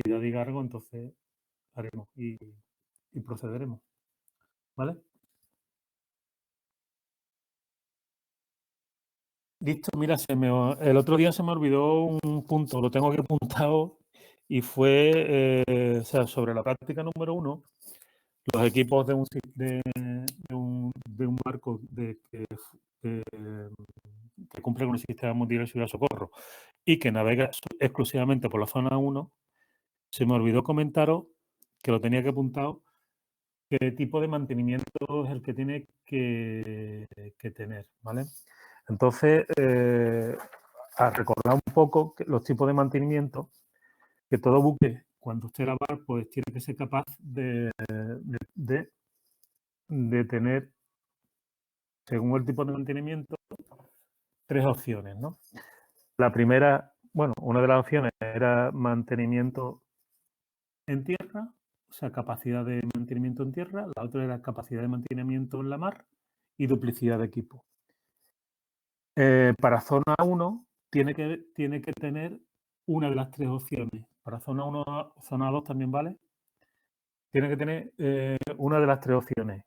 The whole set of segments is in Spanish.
necesidad de algo, entonces haremos y procederemos. ¿Vale? Listo, mira, el otro día se me olvidó un punto, lo tengo aquí apuntado, y fue o sea, sobre la práctica número 1, los equipos de un barco que cumple con el sistema mundial de seguridad y socorro y que navega exclusivamente por la zona 1, se me olvidó comentaros, que lo tenía que apuntar, qué tipo de mantenimiento es el que tiene que tener, ¿vale? Entonces, a recordar un poco los tipos de mantenimiento, que todo buque, cuando esté a la mar, pues tiene que ser capaz de tener, según el tipo de mantenimiento, 3 opciones, ¿no? La primera, bueno, una de las opciones era mantenimiento en tierra, o sea, capacidad de mantenimiento en tierra. La otra era capacidad de mantenimiento en la mar y duplicidad de equipo. Para zona 1 tiene que tener una de las 3 opciones. Para zona 1, zona 2 también vale. Tiene que tener una de las 3 opciones.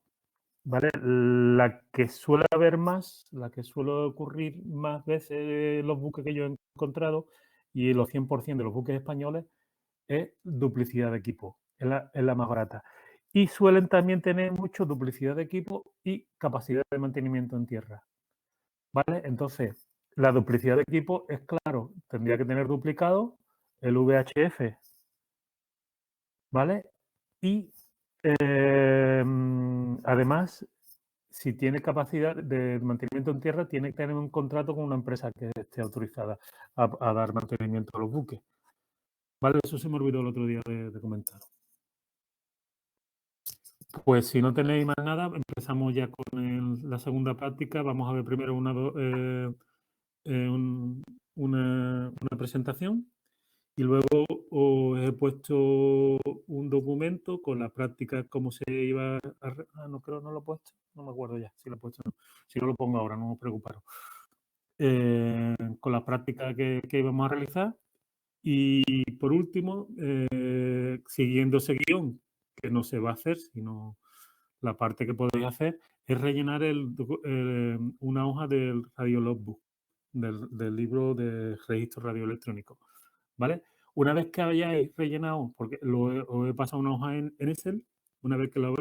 ¿Vale? La que suele haber más, la que suele ocurrir más veces en los buques que yo he encontrado, y los 100% de los buques españoles, es duplicidad de equipo. Es la más barata. Y suelen también tener mucho duplicidad de equipo y capacidad de mantenimiento en tierra. ¿Vale? Entonces, la duplicidad de equipo es claro, tendría que tener duplicado el VHF, ¿vale? Y además, si tiene capacidad de mantenimiento en tierra, tiene que tener un contrato con una empresa que esté autorizada a dar mantenimiento a los buques. ¿Vale? Eso se me olvidó el otro día de comentar. Pues si no tenéis más nada, empezamos ya con la segunda práctica. Vamos a ver primero una presentación y luego os he puesto un documento con la práctica, cómo se iba a... no, creo no lo he puesto, no me acuerdo ya si lo he puesto o no. Si no lo pongo ahora, no os preocuparos. Con la práctica que íbamos a realizar. Y por último, siguiendo ese guión, que no se va a hacer, sino la parte que podéis hacer, es rellenar una hoja del Radio Logbook, del libro de registro radioelectrónico. ¿Vale? Una vez que hayáis rellenado, porque os he pasado una hoja en Excel, una vez que lo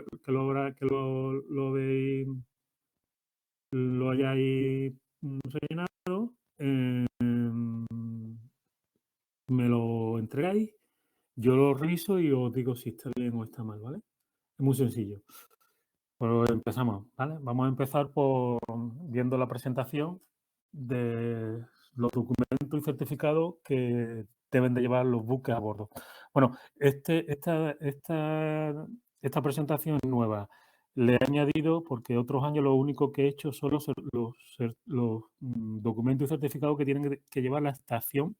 hayáis rellenado, me lo entregáis, yo lo reviso y os digo si está bien o está mal, ¿vale? Es muy sencillo. Pues empezamos, ¿vale? Vamos a empezar por viendo la presentación de los documentos y certificados que deben de llevar los buques a bordo. Bueno, esta presentación es nueva. Le he añadido, porque otros años lo único que he hecho son los documentos y certificados que tienen que llevar la estación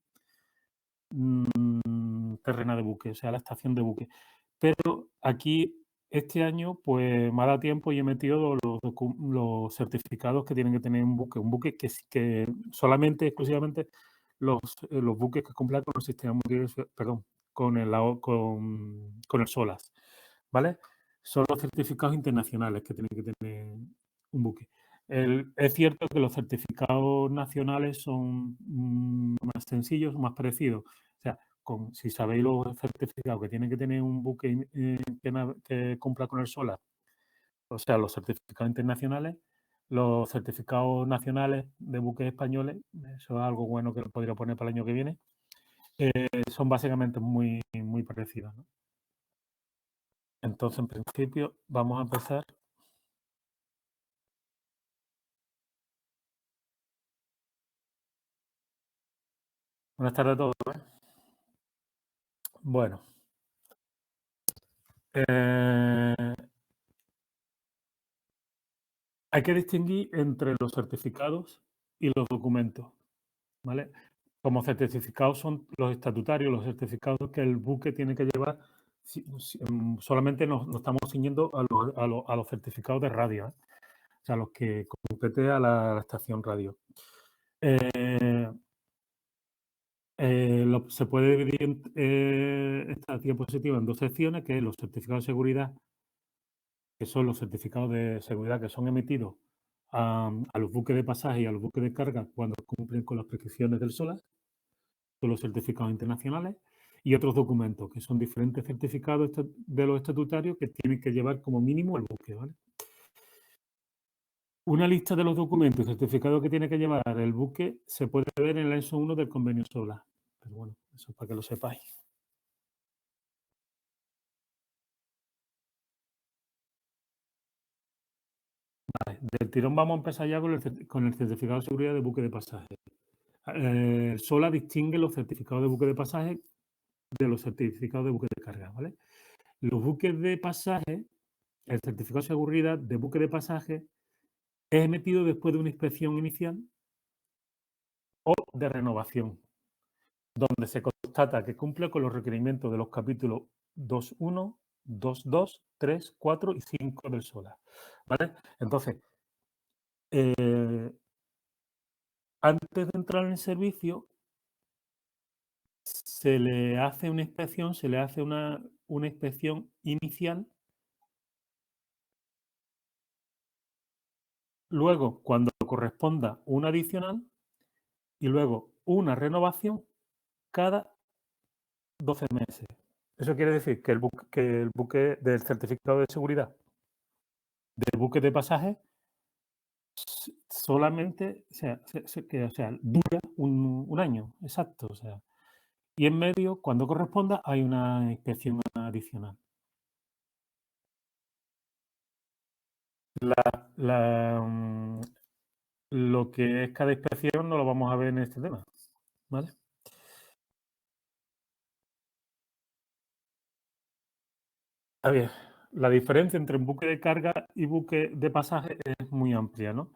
terrena de buque, o sea, la estación de buque. Pero aquí, este año, pues me ha dado tiempo y he metido los certificados que tienen que tener un buque que solamente, exclusivamente, los buques que cumplan con el sistema mundial, perdón, con el SOLAS, ¿vale? Son los certificados internacionales que tienen que tener un buque. Es cierto que los certificados nacionales son más sencillos, más parecidos. O sea, si sabéis los certificados que tiene que tener un buque que cumpla con el SOLAS, o sea, los certificados internacionales, los certificados nacionales de buques españoles, eso es algo bueno que lo podría poner para el año que viene, son básicamente muy, muy parecidos, ¿no? Entonces, en principio, vamos a empezar. Buenas tardes a todos, ¿eh? Bueno. Hay que distinguir entre los certificados y los documentos, ¿vale? Como certificados son los estatutarios, los certificados que el buque tiene que llevar. Solamente nos estamos ciñendo a los certificados de radio, ¿eh? O sea, los que compete a la estación radio. Se puede dividir esta diapositiva en dos secciones, que es los certificados de seguridad, que son los certificados de seguridad que son emitidos a los buques de pasaje y a los buques de carga cuando cumplen con las prescripciones del SOLAS, son los certificados internacionales, y otros documentos, que son diferentes certificados de los estatutarios que tienen que llevar como mínimo el buque, ¿vale? Una lista de los documentos y certificados que tiene que llevar el buque se puede ver en el anexo 1 del convenio SOLAS. Pero bueno, eso es para que lo sepáis. Vale, del tirón vamos a empezar ya con el certificado de seguridad de buque de pasaje. SOLAS distingue los certificados de buque de pasaje de los certificados de buque de carga, ¿vale? Los buques de pasaje, el certificado de seguridad de buque de pasaje es emitido después de una inspección inicial o de renovación, donde se constata que cumple con los requerimientos de los capítulos 2.1, 2.2, 3, 4 y 5 del SOLAS, ¿vale? Entonces, antes de entrar en servicio, se le hace una inspección, se le hace una inspección inicial. Luego, cuando corresponda, una adicional y luego una renovación cada 12 meses. Eso quiere decir que el buque del certificado de seguridad del buque de pasaje solamente dura un año, exacto. O sea, y en medio, cuando corresponda, hay una inspección adicional. Lo que es cada inspección no lo vamos a ver en este tema, ¿vale? A ver, la diferencia entre un buque de carga y buque de pasaje es muy amplia, ¿no?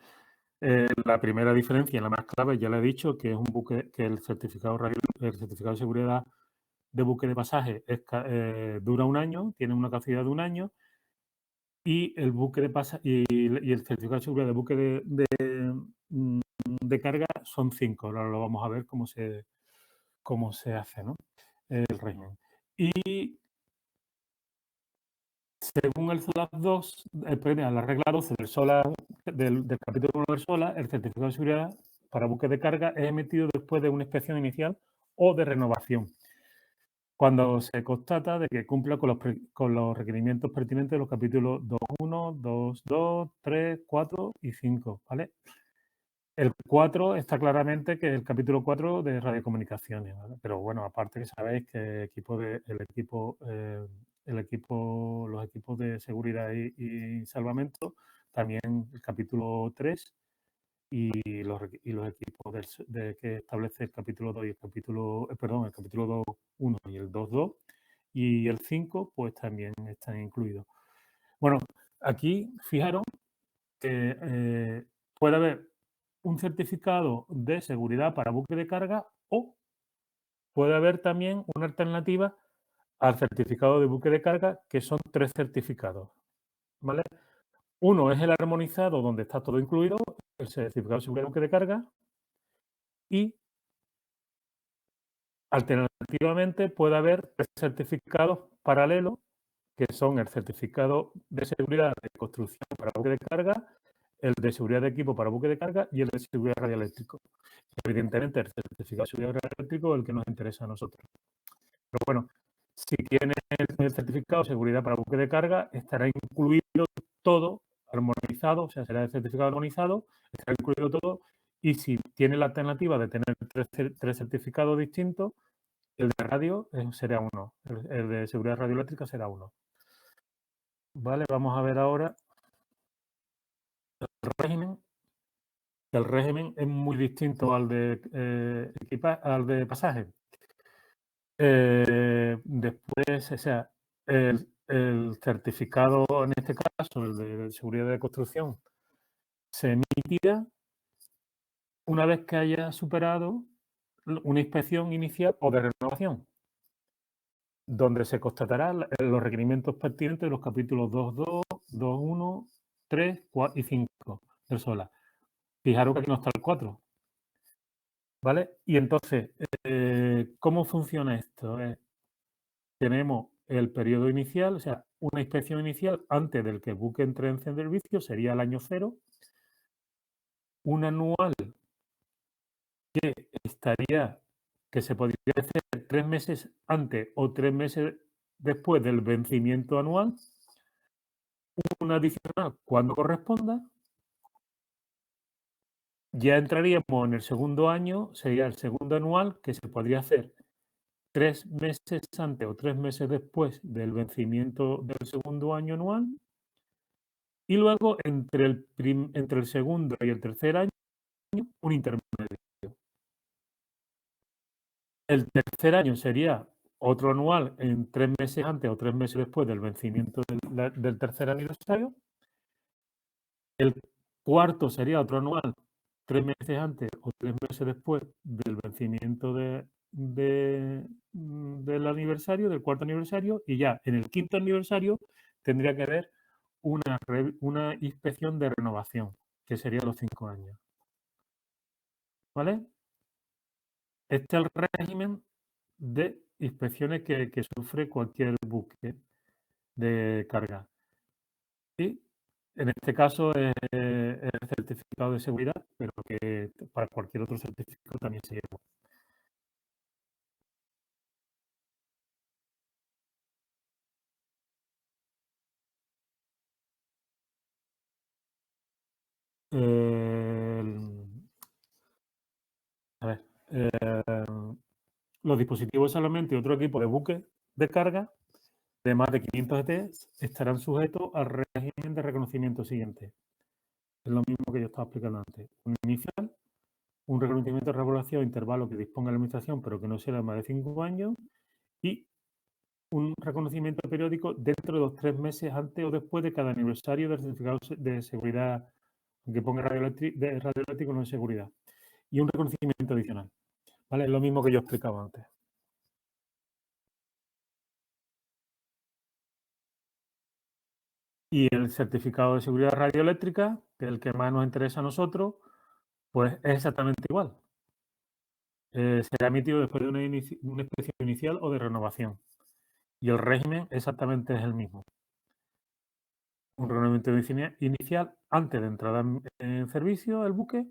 La primera diferencia, la más clave, ya le he dicho, que es un buque que el certificado de seguridad de buque de pasaje dura un año, tiene una caducidad de un año, y el buque de pasaje y el certificado de seguridad de buque de carga son 5. Ahora lo vamos a ver cómo se hace, ¿no? El régimen. Y según el SOLAS 2, la regla 12 del SOLAS, del capítulo 1 del SOLAS, el certificado de seguridad para buques de carga es emitido después de una inspección inicial o de renovación, cuando se constata de que cumpla con los requerimientos pertinentes de los capítulos 2.1, 2.2, 3, 4 y 5, ¿vale? El 4 está claramente que es el capítulo 4 de radiocomunicaciones, ¿vale? Pero bueno, aparte que sabéis que los equipos de seguridad y salvamento, también el capítulo 3 y los equipos que establece el capítulo 2 y el capítulo 2.1 y el 2.2 y el 5, pues también están incluidos. Bueno, aquí fijaros que puede haber un certificado de seguridad para buque de carga o puede haber también una alternativa al certificado de buque de carga, que son 3 certificados, ¿vale? Uno es el armonizado, donde está todo incluido, el certificado de seguridad de buque de carga, y alternativamente puede haber 3 certificados paralelos, que son el certificado de seguridad de construcción para buque de carga, el de seguridad de equipo para buque de carga y el de seguridad radioeléctrico. Evidentemente, el certificado de seguridad radioeléctrico es el que nos interesa a nosotros. Pero bueno, si tiene el certificado de seguridad para buque de carga, estará incluido todo armonizado, o sea, será el certificado armonizado, estará incluido todo. Y si tiene la alternativa de tener 3 certificados distintos, el de radio será uno, el de seguridad radioeléctrica será uno. Vale, vamos a ver ahora el régimen. El régimen es muy distinto al de pasaje. Después, o sea, el certificado, en este caso, el de seguridad de construcción, se emitirá una vez que haya superado una inspección inicial o de renovación, donde se constatarán los requerimientos pertinentes de los capítulos 2.2, 2.1, 3, 4 y 5 del SOLAS. Fijaros que aquí no está el 4. ¿vale? Y entonces, ¿cómo funciona esto? Tenemos el periodo inicial, o sea, una inspección inicial antes del que el buque entre en servicio, sería el año cero, un anual estaría que se podría hacer 3 meses antes o 3 meses después del vencimiento anual, un adicional cuando corresponda. Ya entraríamos en el segundo año, sería el segundo anual, que se podría hacer 3 meses antes o 3 meses después del vencimiento del segundo año anual, y luego entre el segundo y el tercer año, un intermedio. El tercer año sería otro anual en 3 meses antes o 3 meses después del vencimiento del tercer aniversario. El cuarto sería otro anual 3 meses antes o 3 meses después del vencimiento del aniversario, del cuarto aniversario, y ya en el quinto aniversario tendría que haber una inspección de renovación, que sería los 5 años. ¿Vale? Este es el régimen de inspecciones que sufre cualquier buque de carga. Y en este caso es el certificado de seguridad, pero que para cualquier otro certificado también se lleva. A ver, los dispositivos solamente y otro equipo de buques de carga de más de 500 ET estarán sujetos al régimen de reconocimiento siguiente. Es lo mismo que yo estaba explicando antes. Un inicial, un reconocimiento de regulación intervalo que disponga la Administración, pero que no sea de más de 5 años, y un reconocimiento periódico dentro de los 3 meses antes o después de cada aniversario del certificado de seguridad, que ponga radioeléctrico no de seguridad, y un reconocimiento adicional. ¿Vale? Es lo mismo que yo explicaba antes. Y el certificado de seguridad radioeléctrica, que es el que más nos interesa a nosotros, pues es exactamente igual. Será emitido después de una inspección inicial o de renovación. Y el régimen exactamente es el mismo. Un reconocimiento inicial antes de entrar en servicio el buque,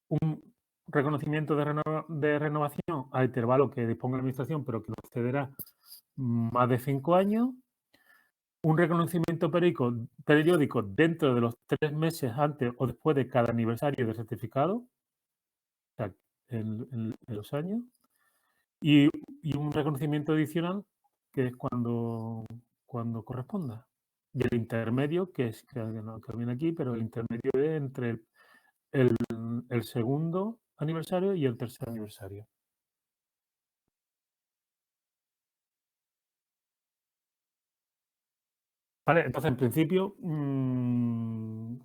un reconocimiento de renovación a intervalo que disponga la Administración, pero que no excederá más de 5 años, un reconocimiento periódico dentro de los 3 meses antes o después de cada aniversario del certificado, o sea, en los años, y, y un reconocimiento adicional que es cuando corresponda. Y el intermedio, que es que no que viene aquí, pero el intermedio es entre el, el segundo aniversario y el tercer aniversario. Vale, entonces en principio,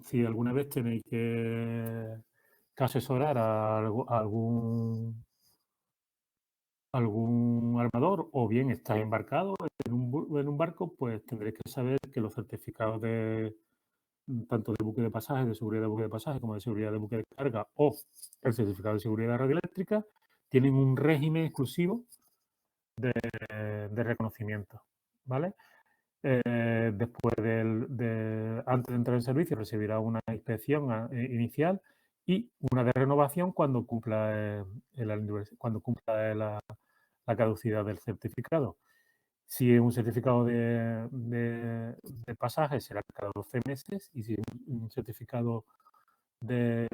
si alguna vez tenéis que asesorar a algún armador o bien estáis embarcado en un barco, pues tendréis que saber que los certificados tanto de buque de pasaje, de seguridad de buque de pasaje, como de seguridad de buque de carga o el certificado de seguridad radioeléctrica, tienen un régimen exclusivo de reconocimiento, ¿vale? Después antes de entrar en servicio recibirá una inspección inicial y una de renovación cuando cumpla, cuando cumpla la caducidad del certificado. Si es un certificado de pasaje será cada 12 meses, y si es un certificado de,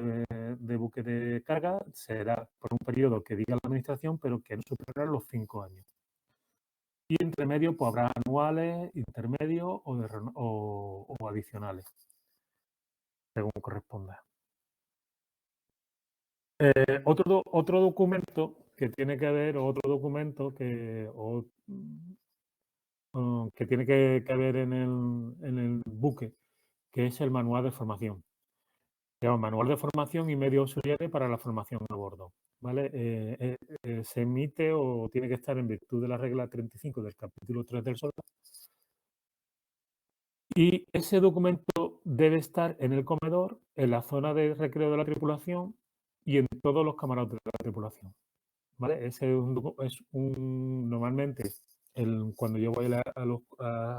de buque de carga será por un periodo que diga la Administración, pero que no superará los 5 años. Y entre medio pues habrá anuales, intermedios o adicionales, según corresponda. Otro documento que tiene que ver, otro documento que tiene que ver en el buque, que es el manual de formación. Se llama Manual de Formación y Medios Auxiliares para la Formación a Bordo. ¿Vale? Se emite o tiene que estar en virtud de la regla 35 del capítulo 3 del SOLA. Y ese documento debe estar en el comedor, en la zona de recreo de la tripulación y en todos los camarotes de la tripulación, ¿vale? Ese es normalmente, cuando yo voy a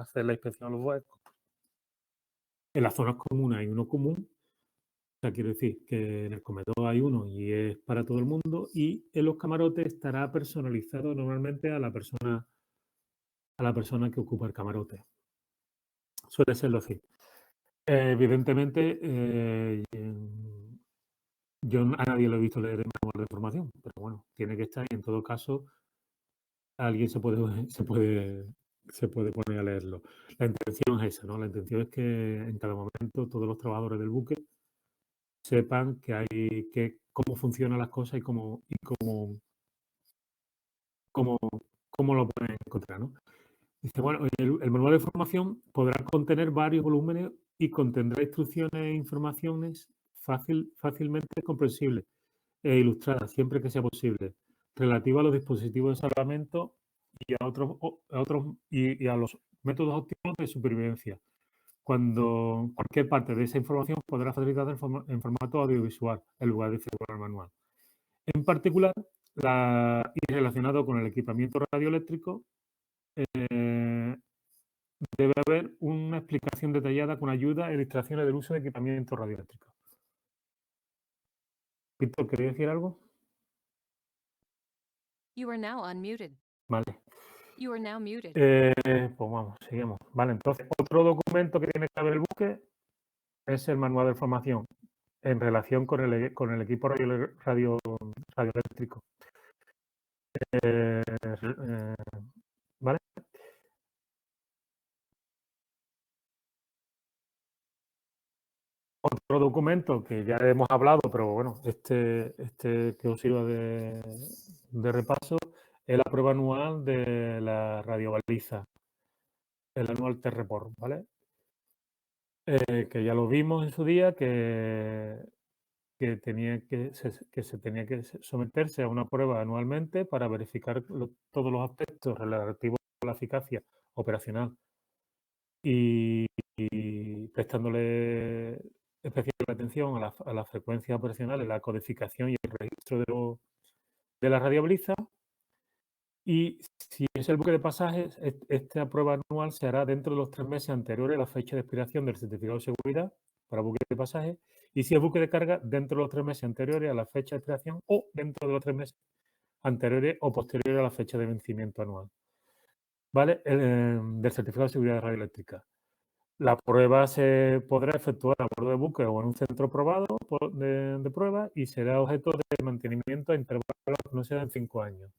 hacer la inspección a los barcos, en las zonas comunes hay uno común, o sea, quiero decir que en el comedor hay uno y es para todo el mundo, y en los camarotes estará personalizado normalmente a la persona que ocupa el camarote. Suele serlo así. Evidentemente, yo a nadie lo he visto leer el manual de formación, pero bueno, tiene que estar y en todo caso alguien se puede poner a leerlo. La intención es esa, ¿no? La intención es que en cada momento todos los trabajadores del buque sepan cómo funcionan las cosas y cómo, cómo lo pueden encontrar, ¿no? Dice, bueno, el manual de formación podrá contener varios volúmenes y contendrá instrucciones e informaciones fácilmente comprensibles e ilustradas, siempre que sea posible, relativa a los dispositivos de salvamento y a los métodos óptimos de supervivencia. Cuando cualquier parte de esa información podrá facilitar en formato audiovisual en lugar de figurar el manual. En particular, y relacionado con el equipamiento radioeléctrico, eh, debe haber una explicación detallada con ayuda e ilustraciones del uso de equipamiento radioeléctrico. Víctor, ¿quería decir algo? You are now unmuted. Vale. You are now muted. Pues vamos, seguimos. Vale, entonces, otro documento que tiene que haber el buque es el manual de formación en relación con el equipo radioeléctrico. ¿Vale? Otro documento que ya hemos hablado, pero bueno, este que os sirva de repaso, es la prueba anual de la radiobaliza, el Annual Test Report, ¿vale? Que ya lo vimos en su día, que se tenía que someterse a una prueba anualmente para verificar todos los aspectos relativos a la eficacia operacional y prestándole especial atención a la frecuencia operacional, la codificación y el registro de la radiobaliza. Y si es el buque de pasajes, esta prueba anual se hará dentro de los 3 meses anteriores a la fecha de expiración del certificado de seguridad para buques de pasajes. Y si es buque de carga, dentro de los 3 meses anteriores a la fecha de expiración o dentro de los 3 meses anteriores o posteriores a la fecha de vencimiento anual. ¿Vale? Del certificado de seguridad radioeléctrica. La prueba se podrá efectuar a bordo de buque o en un centro probado de prueba y será objeto de mantenimiento a intervalos que no sean 5 años.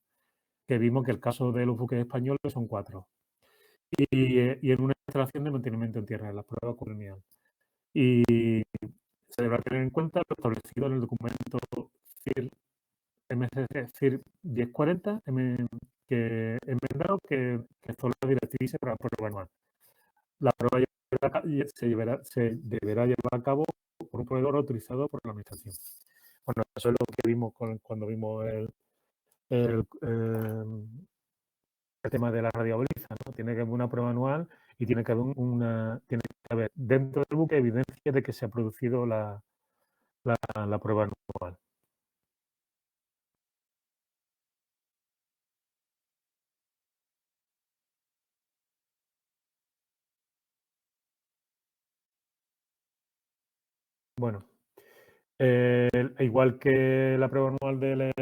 Que vimos que el caso de los buques españoles son 4. Y en una instalación de mantenimiento en tierra, en la prueba colonial. Y se deberá tener en cuenta lo establecido en el documento MCC CIR 1040, que enmendado que son las directrices para la prueba anual. La prueba se deberá llevar a cabo por un proveedor autorizado por la administración. Bueno, eso es lo que vimos cuando vimos el tema de la radiobaliza, ¿no? Tiene que haber una prueba anual y tiene que haber dentro del buque evidencia de que se ha producido la prueba anual. Bueno, igual que la prueba anual de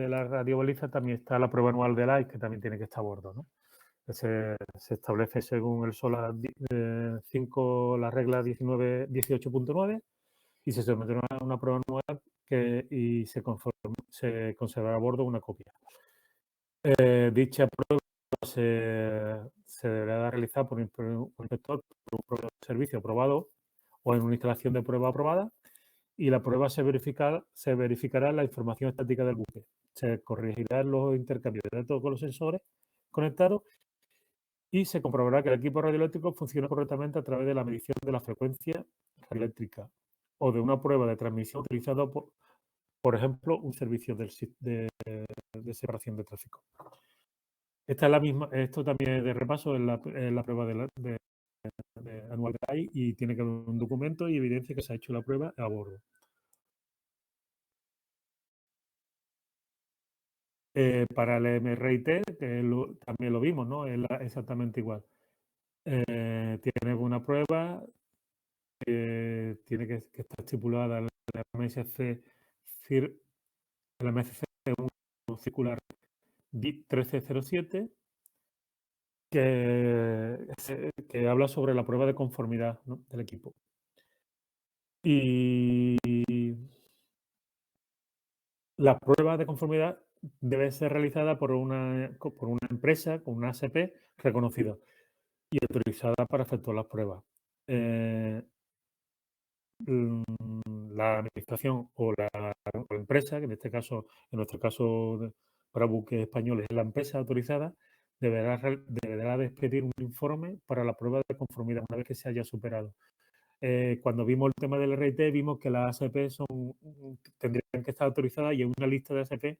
la radiobaliza, también está la prueba anual del AIS, que también tiene que estar a bordo, ¿no? Se establece según el SOLA 5, la regla 18.9 y se somete a una prueba anual y se conservará a bordo una copia. Dicha prueba se deberá realizar por un inspector, por un proveedor de servicio aprobado o en una instalación de prueba aprobada y la prueba se verificará la información estática del buque. Se corregirán los intercambios de datos con los sensores conectados y se comprobará que el equipo radioeléctrico funciona correctamente a través de la medición de la frecuencia radioeléctrica o de una prueba de transmisión utilizada por ejemplo, un servicio de separación de tráfico. Esta es la misma, esto también es de repaso en la prueba de anual de AI y tiene que haber un documento y evidencia que se ha hecho la prueba a bordo. Para el MRIT, que también lo vimos, ¿no? Es exactamente igual. Tienes una prueba, tiene que estar estipulada en el MSC, el MSC circular BIP 1307, que habla sobre la prueba de conformidad, ¿no? del equipo. Y la prueba de conformidad debe ser realizada por una empresa, con una ASP reconocida y autorizada para efectuar las pruebas. La administración o la empresa, que en este caso, en nuestro caso para buques españoles, es la empresa autorizada, deberá de expedir un informe para la prueba de conformidad una vez que se haya superado. Cuando vimos el tema del RIT, vimos que las ASP tendrían que estar autorizadas y hay una lista de ASP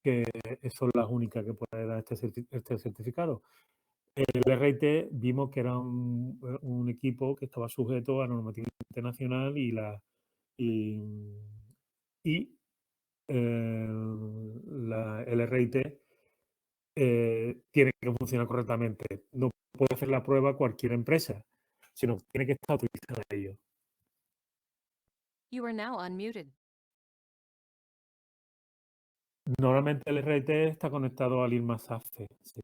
que son las únicas que pueden dar este certificado. El RIT vimos que era un equipo que estaba sujeto a normativa internacional el RIT tiene que funcionar correctamente. No puede hacer la prueba cualquier empresa, sino que tiene que estar autorizada a ello. You are now unmuted. Normalmente el RIT está conectado al IRMA SAFE, sí.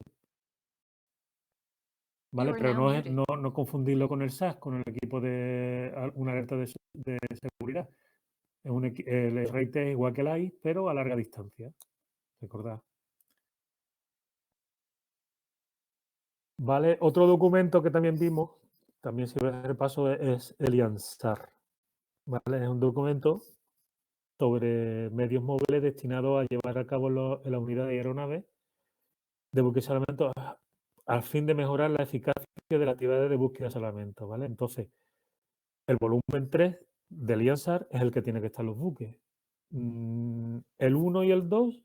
¿Vale? You are Pero now muted. no confundirlo con el SAS, con el equipo de una alerta de seguridad. El RIT es igual que el AI, pero a larga distancia. Recordad. Vale, otro documento que también vimos, también sirve de repaso, es el IANSAR. ¿Vale? Es un documento sobre medios móviles destinados a llevar a cabo en la unidad de aeronaves de búsqueda y salvamento al fin de mejorar la eficacia de la actividad de búsqueda y salvamento, ¿vale? Entonces, el volumen 3 del IANSAR es el que tiene que estar los buques. El 1 y el 2,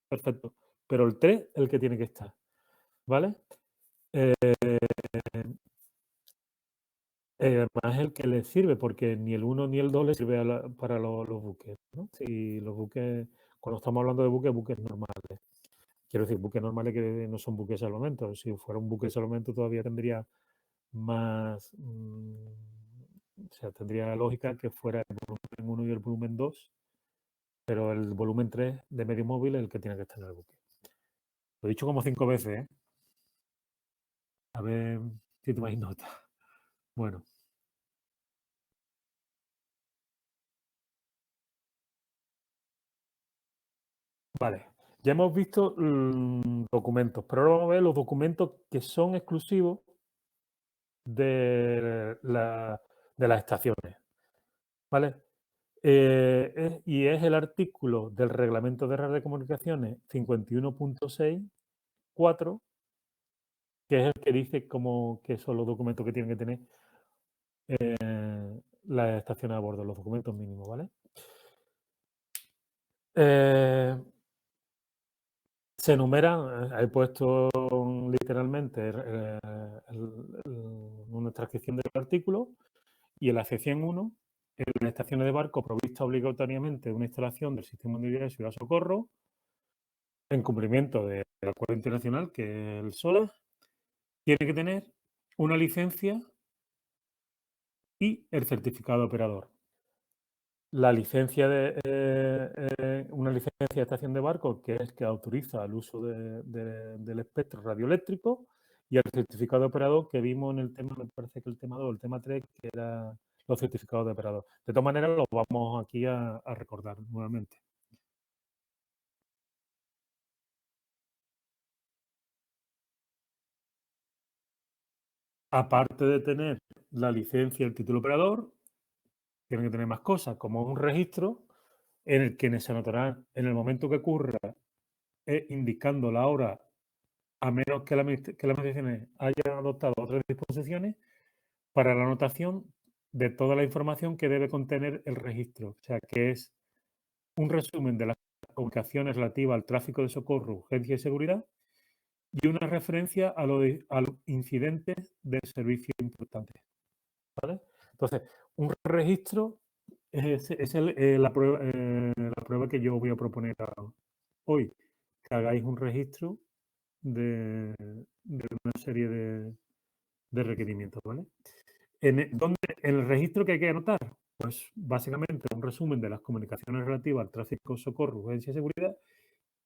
perfecto, pero el 3 es el que tiene que estar, ¿vale? Además es el que les sirve, porque ni el 1 ni el 2 les sirve para los buques, ¿no? Si los buques, cuando estamos hablando de buques normales. Quiero decir, buques normales que no son buques de salvamento. Si fuera un buque de salvamento todavía tendría más, o sea, tendría lógica que fuera el volumen 1 y el volumen 2, pero el volumen 3 de medio móvil es el que tiene que estar en el buque. Lo he dicho como 5 veces, ¿eh? A ver si tomáis nota. Bueno. Vale, ya hemos visto documentos, pero ahora vamos a ver los documentos que son exclusivos de, de las estaciones, ¿vale? Y es el artículo del Reglamento de Red de Comunicaciones 51.6.4, que es el que dice que son los documentos que tienen que tener las estaciones a bordo, los documentos mínimos, ¿vale? Se enumeran, he puesto literalmente una transcripción del artículo, y en la sección 1, en las estaciones de barco provista obligatoriamente de una instalación del sistema individual de seguridad socorro, en cumplimiento del acuerdo internacional que es el SOLAS, tiene que tener una licencia y el certificado de operador. La licencia una licencia de estación de barco, que es que autoriza el uso del espectro radioeléctrico, y el certificado de operador que vimos en el tema, me parece que el tema 2 o el tema 3, que era los certificados de operador. De todas maneras, los vamos aquí a recordar nuevamente. Aparte de tener la licencia y el título operador, tienen que tener más cosas, como un registro en el que se anotará en el momento que ocurra, indicando la hora, a menos que las administraciones hayan adoptado otras disposiciones para la anotación de toda la información que debe contener el registro. O sea, que es un resumen de las comunicaciones relativas al tráfico de socorro, urgencia y seguridad, y una referencia a los incidentes de servicio importantes. ¿Vale? Entonces, un registro es la prueba que yo voy a proponer ahora. hoy que hagáis un registro de una serie de requerimientos, ¿vale? En el registro que hay que anotar, pues básicamente un resumen de las comunicaciones relativas al tráfico, socorro, urgencia y seguridad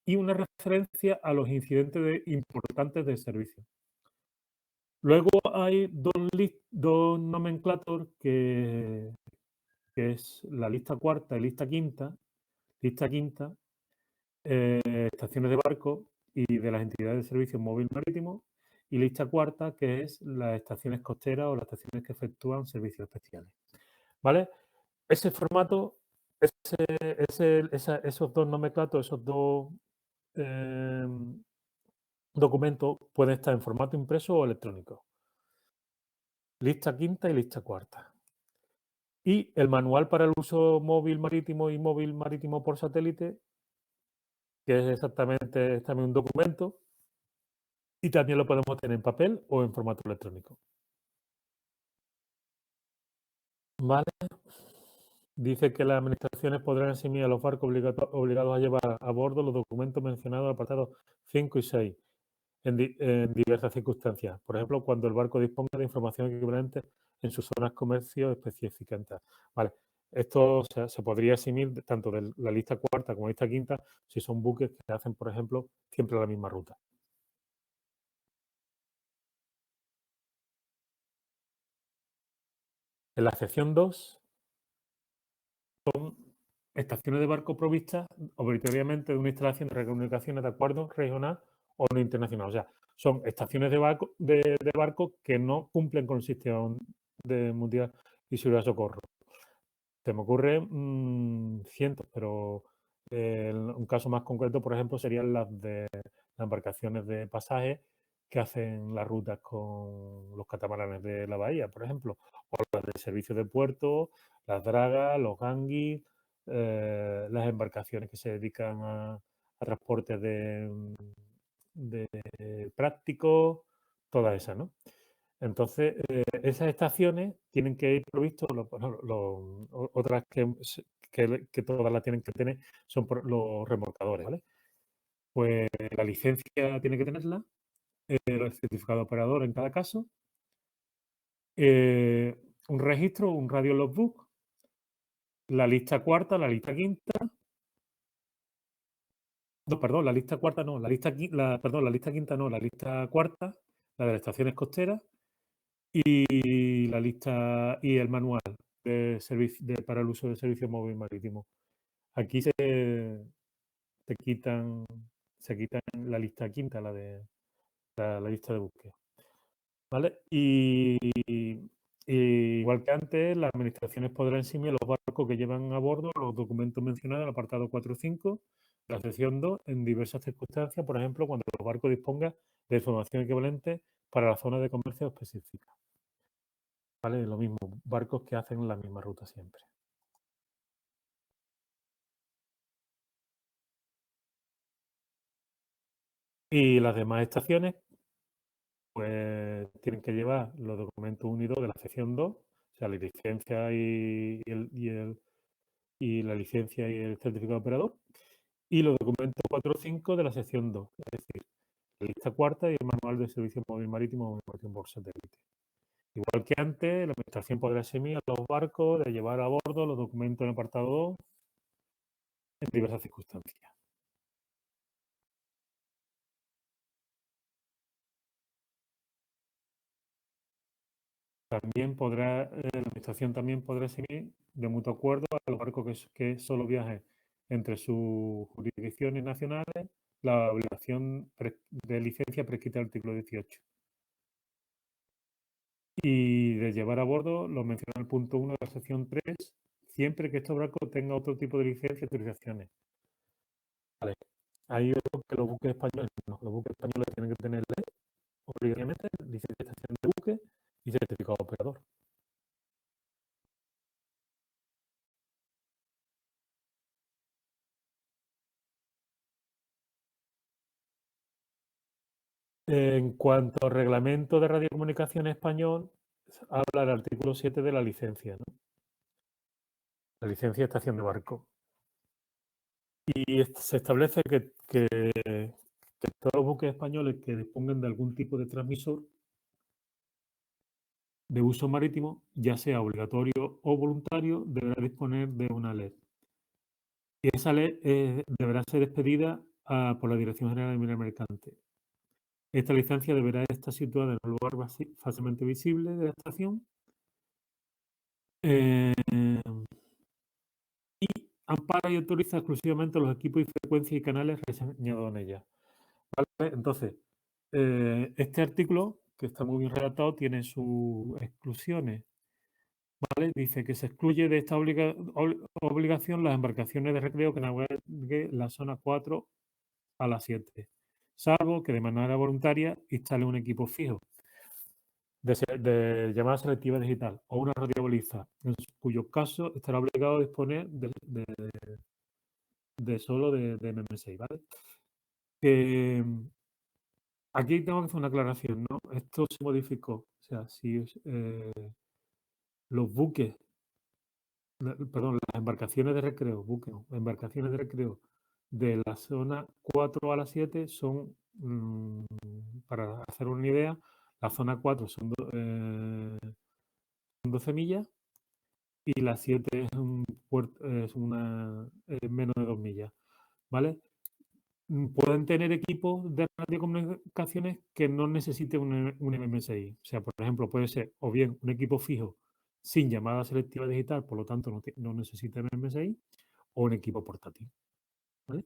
y una referencia a los incidentes importantes del servicio. Luego hay dos nomenclator que es la lista cuarta y lista quinta. Lista quinta, estaciones de barco y de las entidades de servicio móvil marítimo. Y lista cuarta, que es las estaciones costeras o las estaciones que efectúan servicios especiales. ¿Vale? Ese formato, esos dos nomenclatos, esos dos documentos pueden estar en formato impreso o electrónico. Lista quinta y lista cuarta. Y el manual para el uso móvil marítimo y móvil marítimo por satélite, que es exactamente también un documento, y también lo podemos tener en papel o en formato electrónico. ¿Vale? Dice que las administraciones podrán eximir a los barcos obligados a llevar a bordo los documentos mencionados en apartados 5 y 6 en diversas circunstancias. Por ejemplo, cuando el barco disponga de información equivalente en sus zonas comercio especificantes. Vale. Esto se podría eximir tanto de la lista cuarta como la lista quinta si son buques que hacen, por ejemplo, siempre la misma ruta. En la sección 2 son estaciones de barco provistas obligatoriamente de una instalación de comunicaciones de acuerdo regional o no internacional. O sea, son estaciones de barco que no cumplen con el sistema de mundial y seguridad de socorro. Se me ocurren cientos, pero un caso más concreto, por ejemplo, serían las de las embarcaciones de pasaje que hacen las rutas con los catamaranes de la bahía, por ejemplo, o las de servicio de puerto, las dragas, los ganguis, las embarcaciones que se dedican a transportes de prácticos, todas esas, ¿no? Entonces, esas estaciones tienen que ir provistos, otras que todas las tienen que tener son los remolcadores, ¿vale? Pues la licencia tiene que tenerla, el certificado de operador en cada caso, un registro, un radio logbook, la lista cuarta, la lista quinta, no, perdón, la lista cuarta no, perdón, la lista quinta no, la lista cuarta, la de las estaciones costeras y la lista y el manual para el uso de servicio móvil marítimo. Aquí se quitan la lista quinta, la lista de búsqueda. ¿Vale? Y igual que antes, las administraciones podrán eximir a los barcos que llevan a bordo los documentos mencionados en el apartado 4 o 5, la sección 2, en diversas circunstancias, por ejemplo, cuando los barcos dispongan de información equivalente para la zona de comercio específica. ¿Vale? Lo mismo, barcos que hacen la misma ruta siempre. Y las demás estaciones, pues tienen que llevar los documentos unidos de la sección 2, o sea, la licencia y la licencia y el certificado de operador, y los documentos 4 o 5 de la sección 2, es decir, la lista cuarta y el manual de servicio móvil marítimo o marítimo por satélite. Igual que antes, la administración podrá eximir a los barcos de llevar a bordo los documentos en el apartado 2 en diversas circunstancias. La administración también podrá eximir de mutuo acuerdo a los barcos que solo viajen entre sus jurisdicciones nacionales la obligación de licencia prescrita en el artículo 18. Y de llevar a bordo, lo menciona el punto 1 de la sección 3, siempre que estos barcos tengan otro tipo de licencia y autorizaciones. Vale. Hay otro que los buques españoles no. Los buques españoles tienen que tener obligatoriamente licencia de estación de buque y certificado de operador. En cuanto al reglamento de radiocomunicación español, habla el artículo 7 de la licencia, ¿no? La licencia de estación de barco. Y se establece que todos los buques españoles que dispongan de algún tipo de transmisor de uso marítimo, ya sea obligatorio o voluntario, deberá disponer de una LED. Y esa LED deberá ser expedida por la Dirección General de Minas Mercantes. Esta licencia deberá estar situada en un lugar fácilmente visible de la estación y ampara y autoriza exclusivamente los equipos y frecuencias y canales reseñados en ella. ¿Vale? Entonces, este artículo, que está muy bien redactado, tiene sus exclusiones. ¿Vale? Dice que se excluye de esta obligación las embarcaciones de recreo que naveguen la zona 4 a la 7, salvo que de manera voluntaria instale un equipo fijo de llamada selectiva digital o una radiobaliza, en cuyo caso estará obligado a disponer solo de MM6, ¿vale? Aquí tengo que hacer una aclaración, ¿no? Esto se modificó, o sea, si los buques, perdón, las embarcaciones de recreo, buques, no, embarcaciones de recreo de la zona 4 a la 7 son, para hacer una idea, la zona 4 son 12 millas y la 7 es menos de 2 millas, ¿vale? Pueden tener equipos de radiocomunicaciones que no necesiten un MMSI. O sea, por ejemplo, puede ser o bien un equipo fijo sin llamada selectiva digital, por lo tanto no necesita MMSI, o un equipo portátil, ¿vale?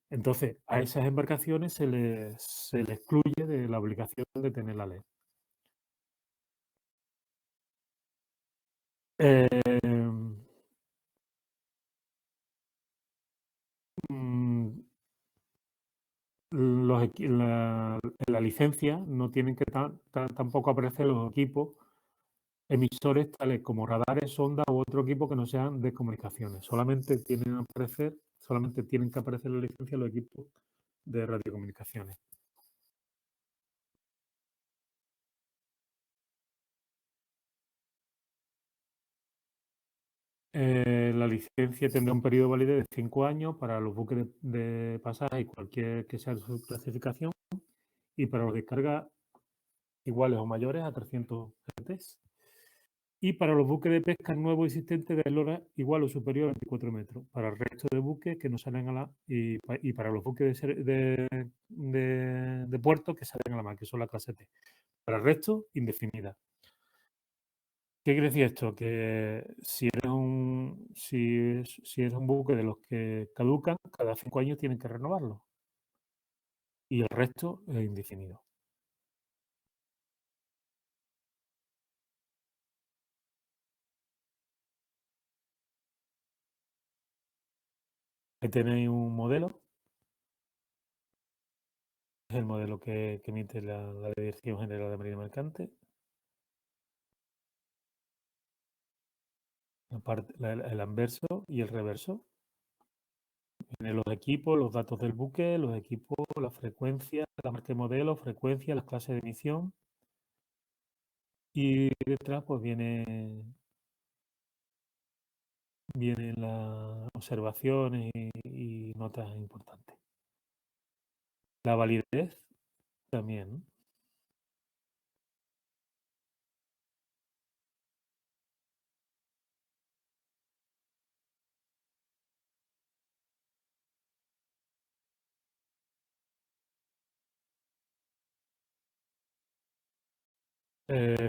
Entonces, a esas embarcaciones se les excluye de la obligación de tener la ley. Mm, en la licencia no tienen que tampoco aparecer los equipos emisores tales como radares, sondas u otro equipo que no sean de comunicaciones. Solamente tienen que aparecer en la licencia los equipos de radiocomunicaciones. La licencia tendrá un periodo de validez de 5 años para los buques de pasaje y cualquier que sea su clasificación, y para los descargas iguales o mayores a 300 GTs. Y para los buques de pesca nuevos existentes de eslora igual o superior a 24 metros. Para el resto de buques que no salen a la... Y para los buques de puerto que salen a la mar, que son la clase T. Para el resto, indefinida. ¿Qué quiere decir esto? Que si eres un buque de los que caducan, cada 5 años tienen que renovarlo. Y el resto es indefinido. Ahí tenéis un modelo. Es el modelo que emite la Dirección General de Marina Mercante. El anverso y el reverso. Tiene los equipos, los datos del buque, los equipos, la frecuencia, la marca de modelo, frecuencia, las clases de emisión. Y detrás pues vienen las observaciones y notas importantes. La validez también, ¿no?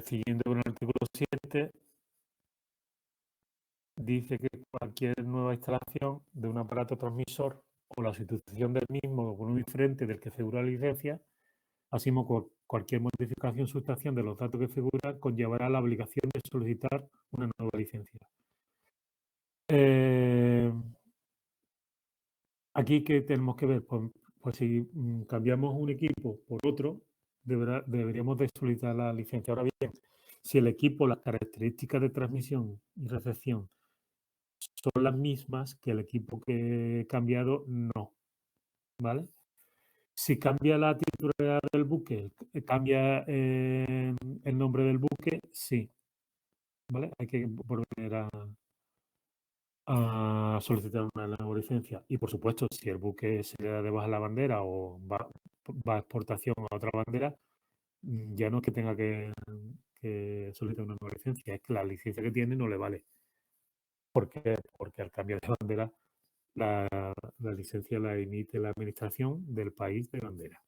Siguiendo con el artículo 7, dice que cualquier nueva instalación de un aparato transmisor o la sustitución del mismo con un diferente del que figura la licencia, así como cualquier modificación sustancial de los datos que figuran, conllevará la obligación de solicitar una nueva licencia. Aquí, ¿qué tenemos que ver? Pues si cambiamos un equipo por otro, deberíamos de solicitar la licencia. Ahora bien, si el equipo, las características de transmisión y recepción son las mismas que el equipo que he cambiado, no, ¿vale? Si cambia la titularidad del buque, cambia el nombre del buque, sí, ¿vale? Hay que volver a a solicitar una nueva licencia. Y por supuesto, si el buque se le da de baja la bandera o va a exportación a otra bandera, ya no es que tenga que solicitar una nueva licencia, es que la licencia que tiene no le vale. ¿Por qué? Porque al cambiar de bandera, la licencia la emite la administración del país de bandera.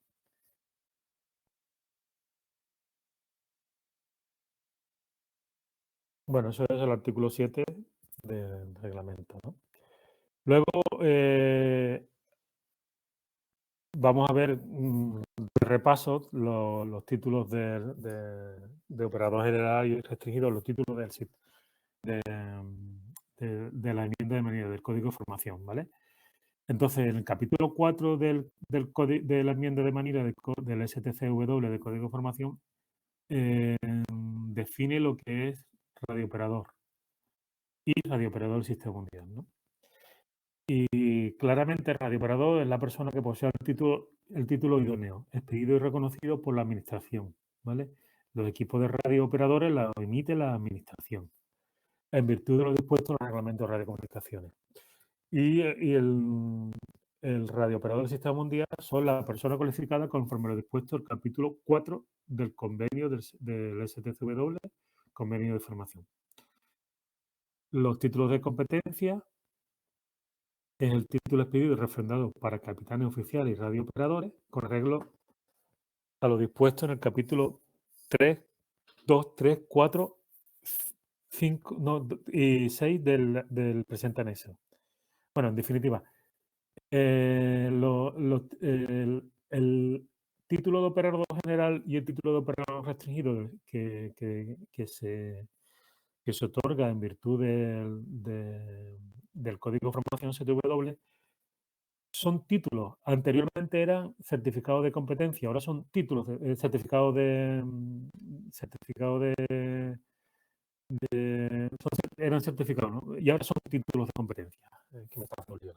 Bueno, eso es el artículo 7 del reglamento, ¿no? Luego, vamos a ver de repaso los títulos de operador general y restringido, los títulos de la enmienda de manera del Código de Formación, ¿vale? Entonces, en el capítulo 4 de la enmienda de manera del STCW del Código de Formación, define lo que es radiooperador y radiooperador del sistema mundial, ¿no? Y claramente el radiooperador es la persona que posee el título idóneo, expedido y reconocido por la administración, ¿vale? Los equipos de radiooperadores los emite la administración, en virtud de lo dispuesto en el reglamento de radiocomunicaciones. Y el radiooperador del sistema mundial son las personas cualificadas conforme lo dispuesto en el capítulo 4 del convenio del STCW, convenio de formación. Los títulos de competencia es el título expedido y refrendado para capitanes oficiales y radiooperadores con arreglo a lo dispuesto en el capítulo 3, 2, 3, 4, 5 y 6 del presente anexo. Bueno, en definitiva, el título de operador general y el título de operador restringido que se otorga en virtud del Código de Formación STW son títulos. Anteriormente eran certificados de competencia, ahora son títulos, certificados eran certificados, ¿no? Y ahora son títulos de competencia. Que me está haciendo lío.